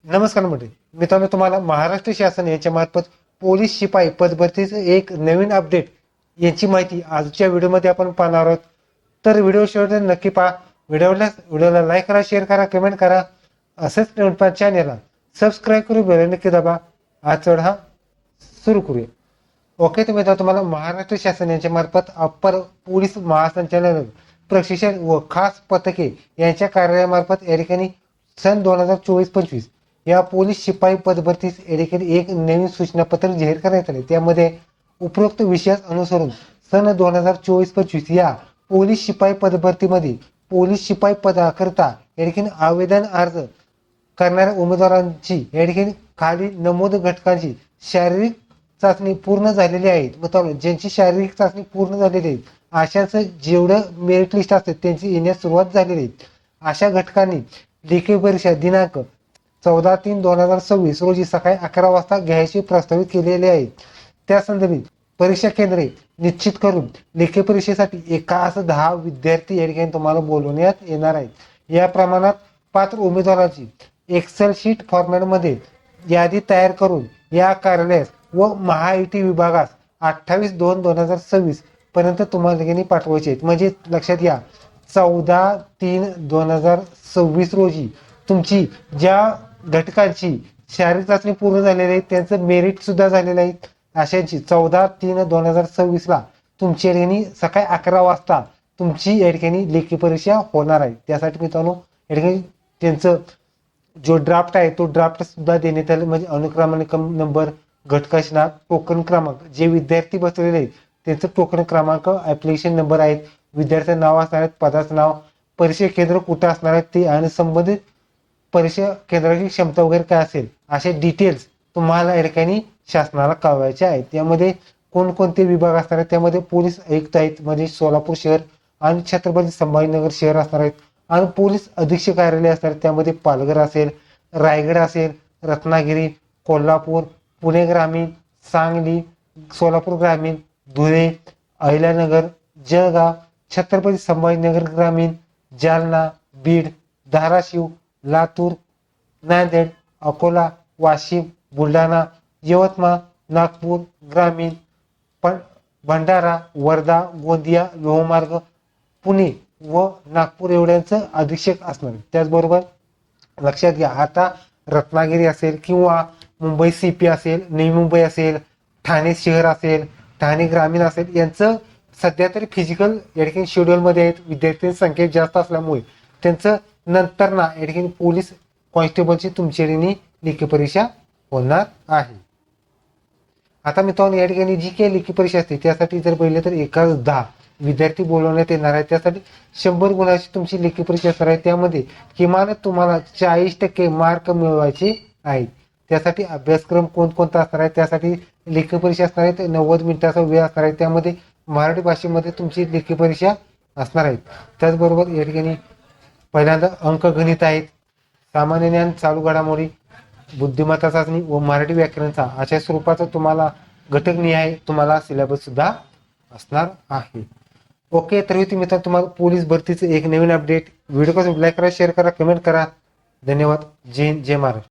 नमस्कार मंडळी, मित्रांनो तुम्हाला महाराष्ट्र शासन यांच्या मार्फत पोलीस शिपाई पदभरतीचं एक नवीन अपडेट यांची माहिती आजच्या व्हिडिओमध्ये आपण पाहणार आहोत. तर व्हिडिओ शेवट नक्की पहा. व्हिडिओला लाईक करा, शेअर करा, कमेंट करा. असेच चॅनलला सबस्क्राईब करून बेल नक्की दाबा. आजचा व्हिडिओ सुरू करूया. ओके, तर मित्रांनो तुम्हाला महाराष्ट्र शासन यांच्या मार्फत अप्पर पोलीस महासंचालक प्रशिक्षण व खास पथके यांच्या कार्यालयामार्फत या ठिकाणी सन 2024-25 या पोलीस शिपाई पदभरतीस या ठिकाणी एक नवीन सूचनापत्र जाहीर करण्यात आले. त्यामध्ये उपरोक्त विषयास अनुसरून सन 2024-25 या पोलीस शिपाई पदभरतीमध्ये पोलीस शिपाई पदाकरता या ठिकाणी आवेदन अर्ज करणाऱ्या उमेदवारांची या ठिकाणी खाली नमूद घटकांची शारीरिक चाचणी पूर्ण झालेली आहेत. मित्रांनो, ज्यांची शारीरिक चाचणी पूर्ण झालेली आहे अशाच जेवढं मेरिट लिस्ट असते त्यांची येण्यास सुरुवात झालेली आहे. अशा घटकांनी लेखी परीक्षा दिनांक 14/3/2026 रोजी सकाळी 11 वाजता घ्यायचे प्रस्तावित केलेले आहे. त्या संदर्भात परीक्षा केंद्रे निश्चित करून लेखी परीक्षेसाठी एकास 10 विद्यार्थी या ठिकाणी तुम्हाला बोलवण्यात येणार आहेत. या प्रमाणात पात्र उमेदवारांची एक्सेल शीट फॉर्मॅटमध्ये यादी तयार करून या कार्यालयास व महाआयटी विभागास 28/2/2026 पर्यंत तुम्हाला पाठवायचे आहेत. म्हणजे लक्षात घ्या, 14/3/2026 रोजी तुमची ज्या घटकांची शारीरिक चाचणी पूर्ण झालेली आहे त्यांचं मेरिट सुद्धा झालेलं आहे अशांची 14/3/2026 ला तुमची या ठिकाणी सकाळी 11 वाजता तुमची या ठिकाणी लेखी परीक्षा होणार आहे. त्यासाठी मित्रांनो या ठिकाणी त्यांचं जो ड्राफ्ट आहे तो ड्राफ्ट सुद्धा देण्यात आले. म्हणजे अनुक्रमांक नंबर, घटकाचे नाव, टोकन क्रमांक, जे विद्यार्थी बसलेले आहेत त्यांचं टोकन क्रमांक, ऍप्लिकेशन नंबर आहेत, विद्यार्थ्यांचं नाव असणार आहेत, पदाचं नाव, परीक्षा केंद्र कुठं असणार आहे ते आणि संबंधित परीक्षा केंद्राची क्षमता वगैरे काय असेल असे डिटेल्स तुम्हाला या ठिकाणी शासनाला कळवायचे आहेत. त्यामध्ये कोणकोणते विभाग असणार आहेत, त्यामध्ये पोलीस आयुक्त आहेत म्हणजे सोलापूर शहर आणि छत्रपती संभाजीनगर शहर असणार आहेत. आणि पोलीस अधीक्षक कार्यालय असणार आहेत, त्यामध्ये पालघर असेल, रायगड असेल, रत्नागिरी, कोल्हापूर, पुणे ग्रामीण, सांगली, सोलापूर ग्रामीण, धुळे, अहिल्यानगर, जळगाव, छत्रपती संभाजीनगर ग्रामीण, जालना, बीड, धाराशिव, लातूर, नांदेड, अकोला, वाशिम, बुलढाणा, यवतमाळ, नागपूर ग्रामीण, भंडारा, वर्धा, गोंदिया, लोहमार्ग, पुणे व नागपूर एवढ्यांचं अधीक्षक असणार. त्याचबरोबर लक्षात घ्या, आता रत्नागिरी असेल किंवा मुंबई सीपी असेल, नवी मुंबई असेल, ठाणे शहर असेल, ठाणे ग्रामीण असेल, यांचं सध्या तरी फिजिकल या ठिकाणी शेड्यूलमध्ये आहेत. विद्यार्थ्यांची संख्या जास्त असल्यामुळे त्यांचं नंतर ना या ठिकाणी पोलीस कॉन्स्टेबलची तुमच्या ठिकाणी लेखी परीक्षा होणार आहे. आता मित्रांनो या ठिकाणी जी काही लेखी परीक्षा असते त्यासाठी जर पहिले तर एकाच 10 विद्यार्थी बोलवण्यात येणार आहे. त्यासाठी 100 गुणाची तुमची लेखी परीक्षा असणार आहे. त्यामध्ये किमान तुम्हाला 40% मार्क मिळवायचे आहेत. त्यासाठी अभ्यासक्रम कोणकोणता असणार आहे, त्यासाठी लेखी परीक्षा असणार आहे. 90 मिनिटाचा वेळ असणार आहे. त्यामध्ये मराठी भाषेमध्ये तुमची लेखी परीक्षा असणार आहे. त्याचबरोबर या ठिकाणी पहिल्यांदा अंकगणित आहेत, सामान्य ज्ञान, चालू घडामोडी, बुद्धिमत्ता चाचणी व मराठी व्याकरणचा अशा स्वरूपाचा तुम्हाला घटकनिहाय तुम्हाला सिलेबस सुद्धा असणार आहे. ओके, तर मित्रांनो तुम्हाला पोलीस भरतीचं एक नवीन अपडेट व्हिडिओ कसं लाईक करा, शेअर करा, कमेंट करा. धन्यवाद. जय हिंद, जय महाराष्ट्र.